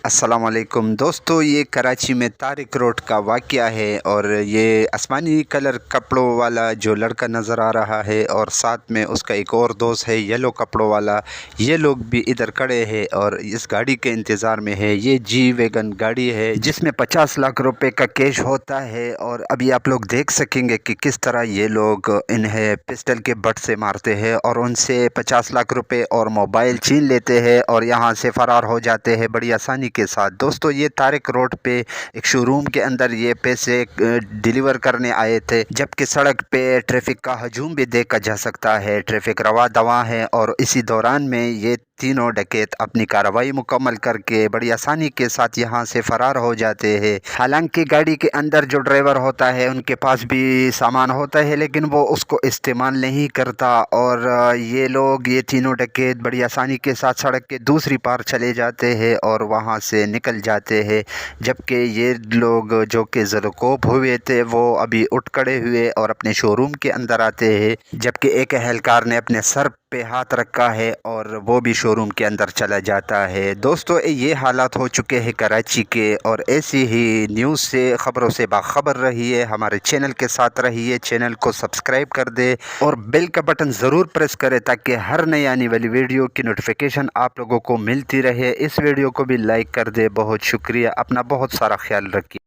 अस्सलाम वालेकुम दोस्तों, ये कराची में तारिक रोड का वाक़या है और ये आसमानी कलर कपड़ों वाला जो लड़का नज़र आ रहा है और साथ में उसका एक और दोस्त है येलो कपड़ों वाला। ये लोग भी इधर खड़े हैं और इस गाड़ी के इंतज़ार में है। ये जी वैगन गाड़ी है जिसमें 50 लाख रुपए का कैश होता है और अभी आप लोग देख सकेंगे कि किस तरह ये लोग इन्हें पिस्टल के बट से मारते हैं और उनसे 50 लाख रुपए और मोबाइल छीन लेते हैं और यहाँ से फ़रार हो जाते हैं बड़ी आसानी के साथ। दोस्तों, ये तारिक रोड पे एक शोरूम के अंदर ये पैसे डिलीवर करने आए थे, जबकि सड़क पे ट्रैफिक का हजूम भी देखा जा सकता है। ट्रैफिक रवा दवा है और इसी दौरान में ये तीनों डकैत अपनी कार्रवाई मुकम्मल करके बड़ी आसानी के साथ यहाँ से फ़रार हो जाते हैं। हालांकि गाड़ी के अंदर जो ड्राइवर होता है उनके पास भी सामान होता है, लेकिन वो उसको इस्तेमाल नहीं करता और ये तीनों डकैत बड़ी आसानी के साथ सड़क के दूसरी पार चले जाते हैं और वहाँ से निकल जाते हैं। जबकि ये लोग जो कि ज़रकोब हुए थे वो अभी उठ खड़े हुए और अपने शोरूम के अंदर आते हैं, जबकि एक एहलकार ने अपने सर पे हाथ रखा है और वो भी शोरूम के अंदर चला जाता है। दोस्तों, ये हालात हो चुके हैं कराची के और ऐसी ही न्यूज़ से ख़बरों से बाखबर रहिए। हमारे चैनल के साथ रहिए, चैनल को सब्सक्राइब कर दे और बेल का बटन ज़रूर प्रेस करें ताकि हर नई आने वाली वीडियो की नोटिफिकेशन आप लोगों को मिलती रहे। इस वीडियो को भी लाइक कर दे। बहुत शुक्रिया। अपना बहुत सारा ख्याल रखिए।